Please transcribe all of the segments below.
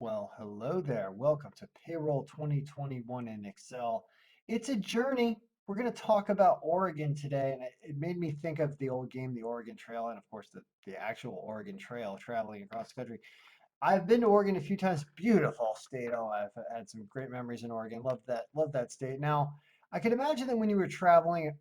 Well, hello there. Welcome to Payroll 2021 in Excel. It's a journey. We're going to talk about Oregon today, and it made me think of the old game, the Oregon Trail, and of course the actual Oregon Trail traveling across the country. I've been to Oregon a few times. Beautiful state. Oh, I've had some great memories in Oregon. Love that state. Now, I can imagine that when you were traveling,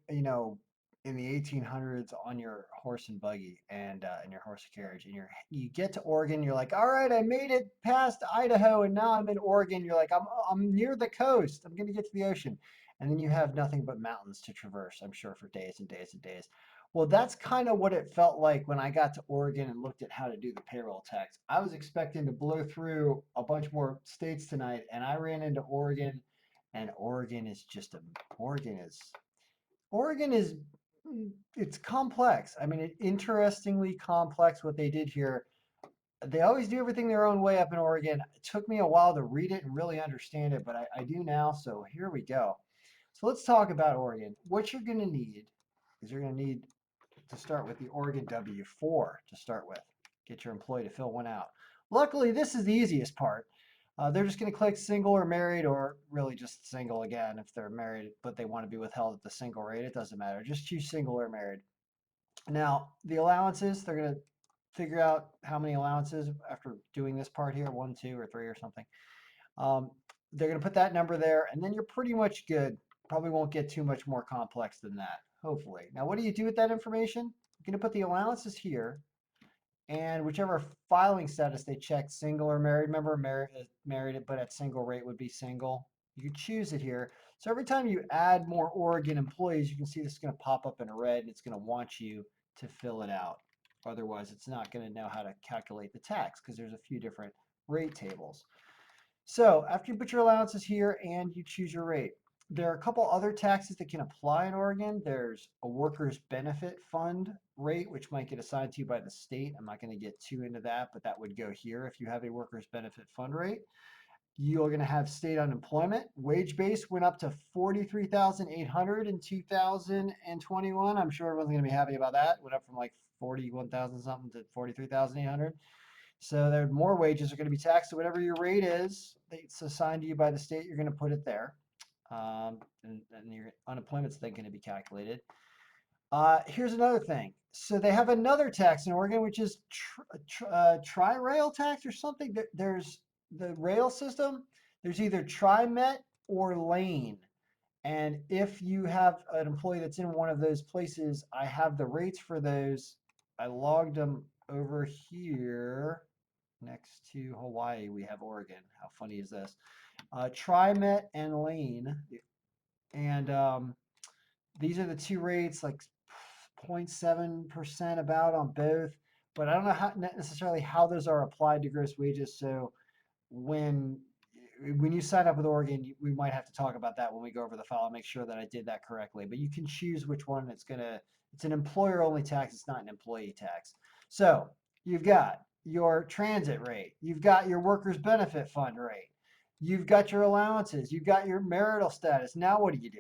in the 1800s on your horse and buggy and in your horse carriage, and you get to Oregon, you're like, all right, I made it past Idaho, and now I'm in Oregon. You're like, I'm near the coast. I'm gonna get to the ocean, and then you have nothing but mountains to traverse. I'm sure for days and days and days. Well, that's kind of what it felt like when I got to Oregon and looked at how to do the payroll tax. I was expecting to blow through a bunch more states tonight, and I ran into Oregon, and Oregon is it's complex. I mean, interestingly complex what they did here. They always do everything their own way up in Oregon. It took me a while to read it and really understand it, but I do now. So here we go. So let's talk about Oregon. What you're going to need is you're going to need to start with the Oregon W-4 to start with. Get your employee to fill one out. Luckily, this is the easiest part. They're just going to click single or married, or really just single again if they're married, but they want to be withheld at the single rate. It doesn't matter. Just choose single or married. Now, the allowances, they're going to figure out how many allowances after doing this part here, one, two, or three or something. Um, they're going to put that number there, and then you're pretty much good. Probably won't get too much more complex than that, hopefully. Now, what do you do with that information? You're going to put the allowances here, and whichever filing status they check, single or married. Remember, married, but at single rate would be single. You can choose it here. So every time you add more Oregon employees, you can see this is going to pop up in red, and it's going to want you to fill it out. Otherwise, it's not going to know how to calculate the tax because there's a few different rate tables. So after you put your allowances here and you choose your rate, there are a couple other taxes that can apply in Oregon. There's a workers' benefit fund rate, which might get assigned to you by the state. I'm not going to get too into that, but that would go here if you have a workers' benefit fund rate. You're going to have state unemployment. Wage base went up to 43,800 in 2021. I'm sure everyone's going to be happy about that. Went up from like 41,000 something to 43,800. So there more wages are going to be taxed. So whatever your rate is, it's assigned to you by the state, you're going to put it there. And your unemployment's then going to be calculated. Here's another thing. So they have another tax in Oregon, which is TriRail tax or something. There's the rail system. There's either TriMet or Lane. And if you have an employee that's in one of those places, I have the rates for those. I logged them over here. Next to Hawaii, we have Oregon. How funny is this? TriMet and Lane. And these are the two rates, like 0.7% about on both. But I don't know how necessarily how those are applied to gross wages. So when when you sign up with Oregon, we might have to talk about that when we go over the file and make sure that I did that correctly. But you can choose which one it's an employer only tax. It's not an employee tax. So you've got your transit rate. You've got your workers' benefit fund rate. You've got your allowances. You've got your marital status. Now what do?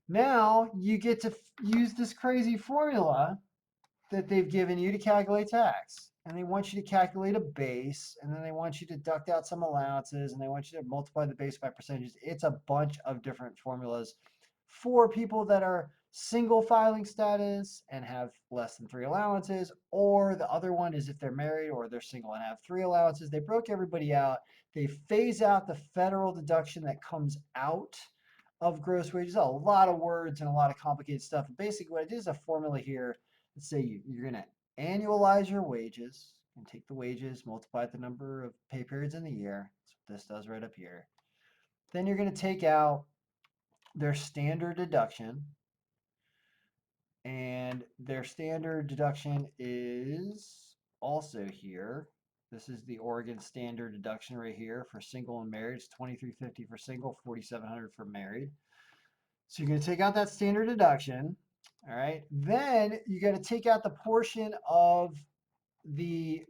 Now you get to use this crazy formula that they've given you to calculate tax. And they want you to calculate a base, and then they want you to deduct out some allowances, and they want you to multiply the base by percentages. It's a bunch of different formulas for people that are single filing status and have less than three allowances, or the other one is if they're married or they're single and have three allowances. They broke everybody out. They phase out the federal deduction that comes out of gross wages. A lot of words and a lot of complicated stuff. Basically, what it is a formula here. Let's say you're going to annualize your wages and take the wages, multiply the number of pay periods in the year. That's what this does right up here. Then you're going to take out their standard deduction. And their standard deduction is also here. This is the Oregon standard deduction right here for single and married. It's $2,350 for single, $4,700 for married. So you're going to take out that standard deduction. All right. Then you got to take out the portion of the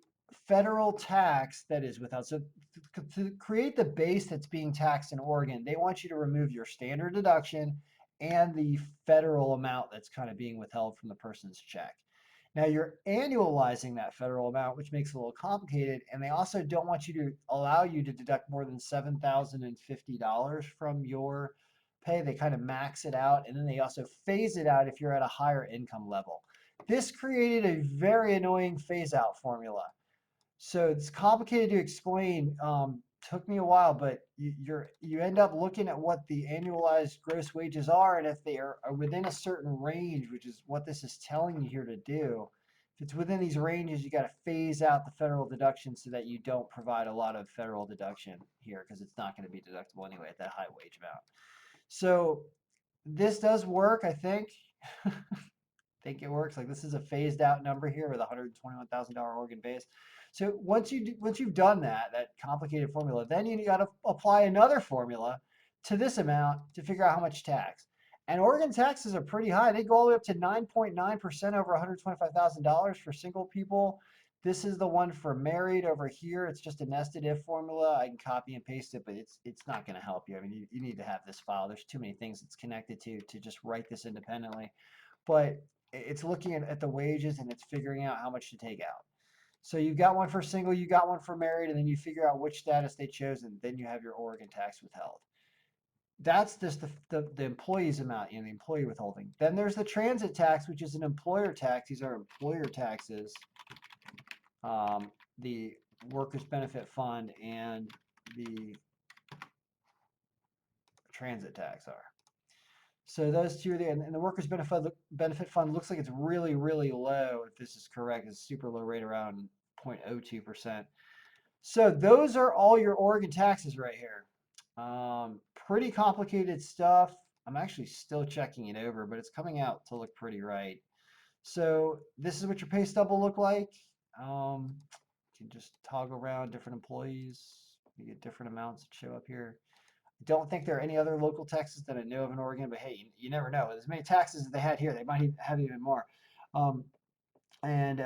federal tax that is withheld. So to create the base that's being taxed in Oregon, they want you to remove your standard deduction and the federal amount that's kind of being withheld from the person's check. Now you're annualizing that federal amount, which makes it a little complicated, and they also don't want you to allow you to deduct more than $7,050 from your pay. They kind of max it out, and then they also phase it out if you're at a higher income level. This created a very annoying phase out formula. So it's complicated to explain. Took me a while, but you end up looking at what the annualized gross wages are, and if they are within a certain range, which is what this is telling you here to do, if it's within these ranges, you got to phase out the federal deduction so that you don't provide a lot of federal deduction here because it's not going to be deductible anyway at that high wage amount. So this does work, I think. Think it works. Like this is a phased out number here with $121,000 Oregon base. So once you've done that complicated formula, then you got to apply another formula to this amount to figure out how much tax. And Oregon taxes are pretty high. They go all the way up to 9.9% over $125,000 for single people. This is the one for married over here. It's just a nested if formula. I can copy and paste it, but it's not going to help you. I mean, you need to have this file. There's too many things it's connected to just write this independently. But it's looking at the wages and it's figuring out how much to take out. So you've got one for single, you got one for married, and then you figure out which status they chose, and then you have your Oregon tax withheld. That's just the employee's amount, the employee withholding. Then there's the transit tax, which is an employer tax. These are employer taxes. The workers' benefit fund and the transit tax are. So those two are there, and the workers' benefit fund looks like it's really, really low. If this is correct, it's super low rate, around 0.02%. So those are all your Oregon taxes right here. Pretty complicated stuff. I'm actually still checking it over, but it's coming out to look pretty right. So this is what your pay stub will look like. You can just toggle around different employees. You get different amounts that show up here. Don't think there are any other local taxes that I know of in Oregon, but hey, you never know. As many taxes as they had here, they might have even more. Um, and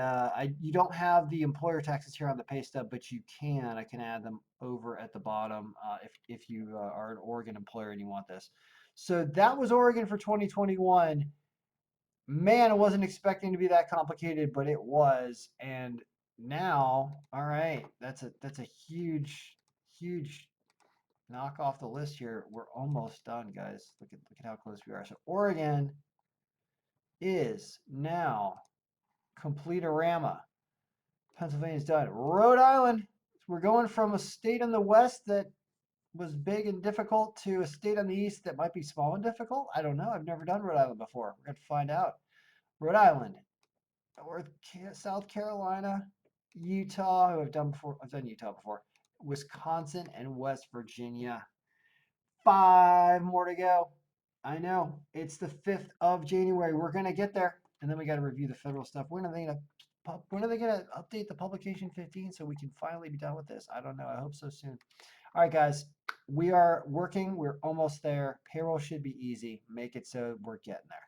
you don't have the employer taxes here on the pay stub, but you can. I can add them over at the bottom if you are an Oregon employer and you want this. So that was Oregon for 2021. Man, I wasn't expecting to be that complicated, but it was. And now, all right, that's a huge knock off the list here. We're almost done, guys. Look at how close we are. So Oregon is now complete-orama. Pennsylvania's done. Rhode Island, we're going from a state in the west that was big and difficult to a state on the east that might be small and difficult. I don't know. I've never done Rhode Island before. We're going to find out. Rhode Island, North South Carolina, Utah, who I've done before. I've done Utah before. Wisconsin and West Virginia. 5 more to go. I know. It's the 5th of January. We're going to get there. And then we got to review the federal stuff. When are they going to update the publication 15 so we can finally be done with this? I don't know. I hope so soon. All right, guys. We are working. We're almost there. Payroll should be easy. Make it so we're getting there.